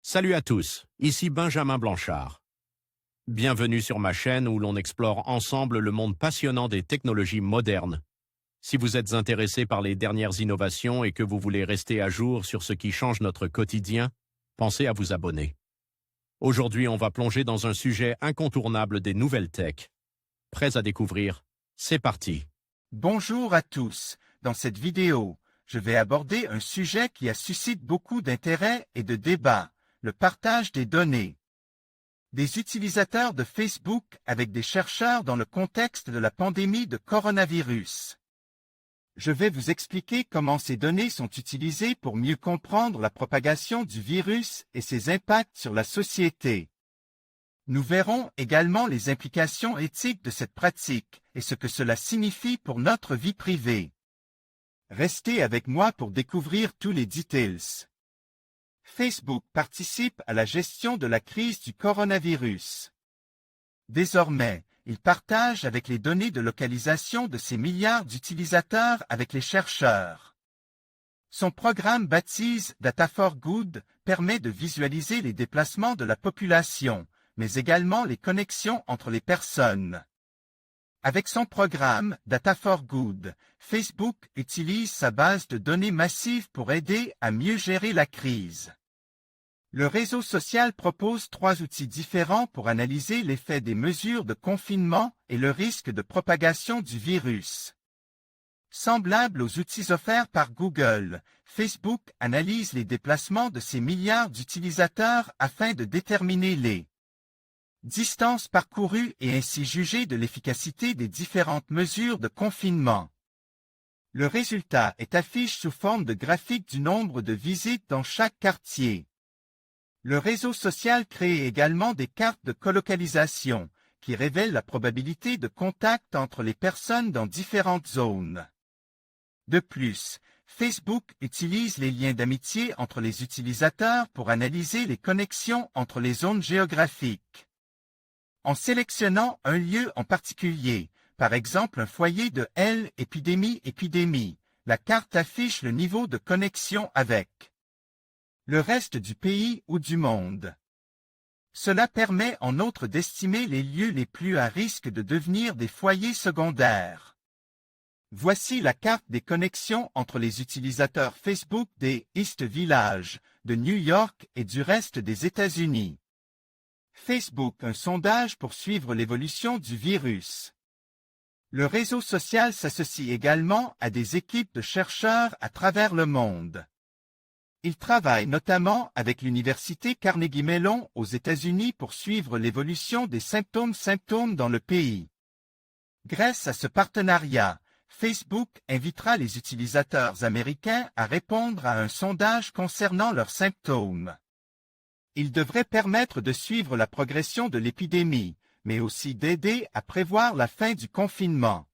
Salut à tous, ici Benjamin Blanchard. Bienvenue sur ma chaîne où l'on explore ensemble le monde passionnant des technologies modernes. Si vous êtes intéressé par les dernières innovations et que vous voulez rester à jour sur ce qui change notre quotidien, pensez à vous abonner. Aujourd'hui, on va plonger dans un sujet incontournable des nouvelles tech. Prêts à découvrir? C'est parti! Bonjour à tous. Dans cette vidéo, je vais aborder un sujet qui a suscité beaucoup d'intérêt et de débats, le partage des données. Des utilisateurs de Facebook avec des chercheurs dans le contexte de la pandémie de coronavirus. Je vais vous expliquer comment ces données sont utilisées pour mieux comprendre la propagation du virus et ses impacts sur la société. Nous verrons également les implications éthiques de cette pratique et ce que cela signifie pour notre vie privée. Restez avec moi pour découvrir tous les details. Facebook participe à la gestion de la crise du coronavirus. Désormais, il partage avec les données de localisation de ses milliards d'utilisateurs avec les chercheurs. Son programme baptisé Data for Good permet de visualiser les déplacements de la population, mais également les connexions entre les personnes. Avec son programme Data for Good, Facebook utilise sa base de données massive pour aider à mieux gérer la crise. Le réseau social propose 3 outils différents pour analyser l'effet des mesures de confinement et le risque de propagation du virus. Semblable aux outils offerts par Google, Facebook analyse les déplacements de ses milliards d'utilisateurs afin de déterminer les distances parcourues et ainsi juger de l'efficacité des différentes mesures de confinement. Le résultat est affiché sous forme de graphique du nombre de visites dans chaque quartier. Le réseau social crée également des cartes de colocalisation qui révèlent la probabilité de contact entre les personnes dans différentes zones. De plus, Facebook utilise les liens d'amitié entre les utilisateurs pour analyser les connexions entre les zones géographiques. En sélectionnant un lieu en particulier, par exemple un foyer de épidémie, la carte affiche le niveau de connexion avec le reste du pays ou du monde. Cela permet en outre d'estimer les lieux les plus à risque de devenir des foyers secondaires. Voici la carte des connexions entre les utilisateurs Facebook des East Village, de New York et du reste des États-Unis. Facebook, un sondage pour suivre l'évolution du virus. Le réseau social s'associe également à des équipes de chercheurs à travers le monde. Il travaille notamment avec l'Université Carnegie Mellon aux États-Unis pour suivre l'évolution des symptômes dans le pays. Grâce à ce partenariat, Facebook invitera les utilisateurs américains à répondre à un sondage concernant leurs symptômes. Il devrait permettre de suivre la progression de l'épidémie, mais aussi d'aider à prévoir la fin du confinement.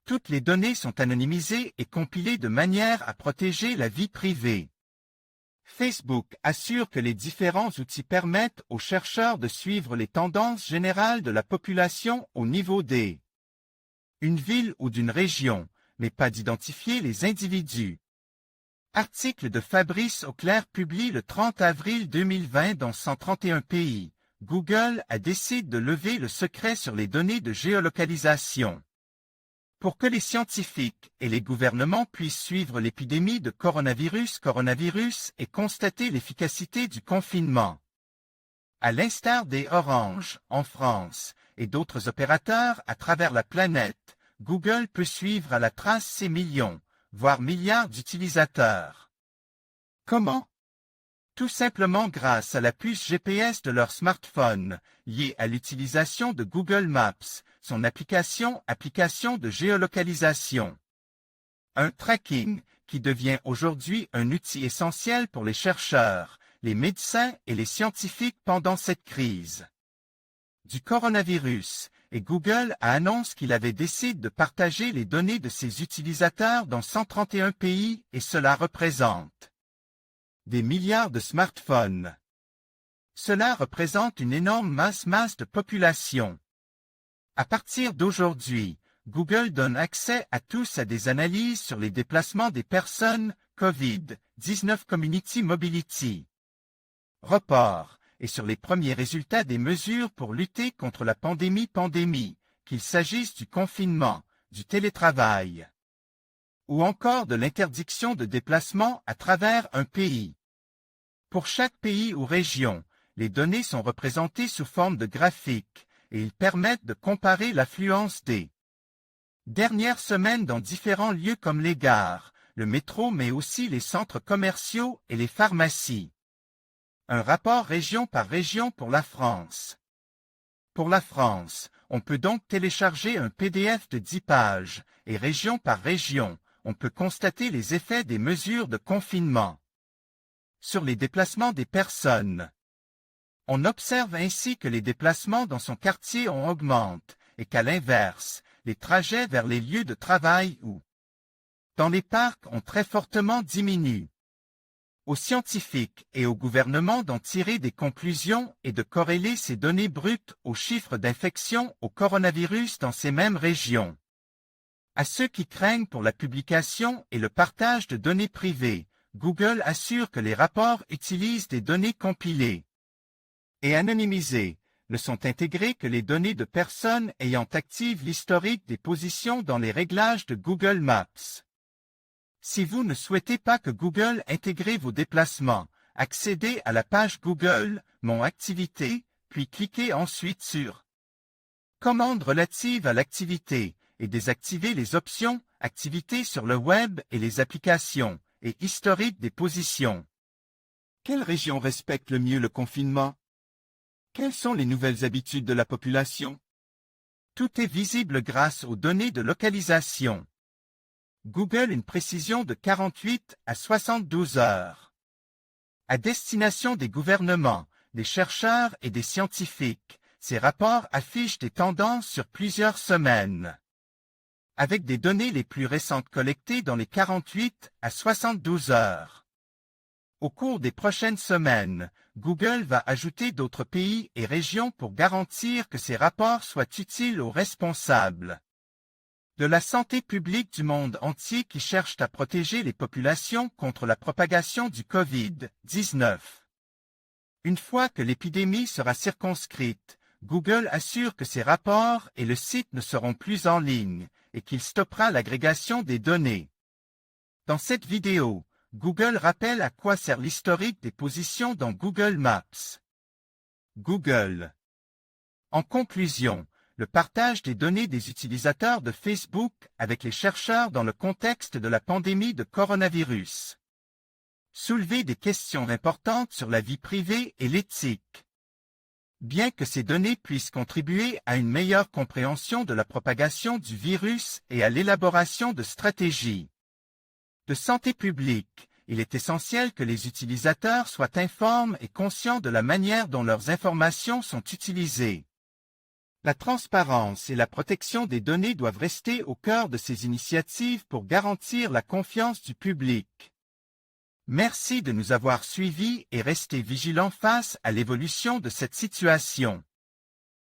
Toutes les données sont anonymisées et compilées de manière à protéger la vie privée. Facebook assure que les différents outils permettent aux chercheurs de suivre les tendances générales de la population au niveau d'une ville ou d'une région, mais pas d'identifier les individus. Article de Fabrice Auclair publié le 30 avril 2020 dans 131 pays. Google a décidé de lever le secret sur les données de géolocalisation. Pour que les scientifiques et les gouvernements puissent suivre l'épidémie de coronavirus et constater l'efficacité du confinement. À l'instar des Orange, en France, et d'autres opérateurs à travers la planète, Google peut suivre à la trace ses millions, voire milliards d'utilisateurs. Comment? Tout simplement grâce à la puce GPS de leur smartphone, liée à l'utilisation de Google Maps, son application de géolocalisation. Un tracking qui devient aujourd'hui un outil essentiel pour les chercheurs, les médecins et les scientifiques pendant cette crise du coronavirus, et Google a annoncé qu'il avait décidé de partager les données de ses utilisateurs dans 131 pays et cela représente des milliards de smartphones. Cela représente une énorme masse de population. À partir d'aujourd'hui, Google donne accès à tous à des analyses sur les déplacements des personnes COVID-19 Community Mobility. report, et sur les premiers résultats des mesures pour lutter contre la pandémie, qu'il s'agisse du confinement, du télétravail, ou encore de l'interdiction de déplacement à travers un pays. Pour chaque pays ou région, les données sont représentées sous forme de graphiques et ils permettent de comparer l'affluence des dernières semaines dans différents lieux comme les gares, le métro mais aussi les centres commerciaux et les pharmacies. Un rapport région par région pour la France. Pour la France, on peut donc télécharger un PDF de 10 pages et région par région, on peut constater les effets des mesures de confinement sur les déplacements des personnes. On observe ainsi que les déplacements dans son quartier augmentent et qu'à l'inverse, les trajets vers les lieux de travail ou dans les parcs ont très fortement diminué. Aux scientifiques et au gouvernement d'en tirer des conclusions et de corréler ces données brutes aux chiffres d'infection au coronavirus dans ces mêmes régions. À ceux qui craignent pour la publication et le partage de données privées, Google assure que les rapports utilisent des données compilées et anonymisées, ne sont intégrées que les données de personnes ayant active l'historique des positions dans les réglages de Google Maps. Si vous ne souhaitez pas que Google intègre vos déplacements, accédez à la page Google, Mon activité, puis cliquez ensuite sur Commande relative à l'activité et désactivez les options Activités sur le web et les applications et Historique des positions. Quelle région respecte le mieux le confinement? Quelles sont les nouvelles habitudes de la population? Tout est visible grâce aux données de localisation. Google une précision de 48 à 72 heures. À destination des gouvernements, des chercheurs et des scientifiques, ces rapports affichent des tendances sur plusieurs semaines. Avec des données les plus récentes collectées dans les 48 à 72 heures. Au cours des prochaines semaines, Google va ajouter d'autres pays et régions pour garantir que ces rapports soient utiles aux responsables de la santé publique du monde entier qui cherchent à protéger les populations contre la propagation du COVID-19. Une fois que l'épidémie sera circonscrite, Google assure que ces rapports et le site ne seront plus en ligne et qu'il stoppera l'agrégation des données. Dans cette vidéo, Google rappelle à quoi sert l'historique des positions dans Google Maps. Google. En conclusion, le partage des données des utilisateurs de Facebook avec les chercheurs dans le contexte de la pandémie de coronavirus. Soulever des questions importantes sur la vie privée et l'éthique. Bien que ces données puissent contribuer à une meilleure compréhension de la propagation du virus et à l'élaboration de stratégies de santé publique, il est essentiel que les utilisateurs soient informés et conscients de la manière dont leurs informations sont utilisées. La transparence et la protection des données doivent rester au cœur de ces initiatives pour garantir la confiance du public. Merci de nous avoir suivis et restez vigilants face à l'évolution de cette situation.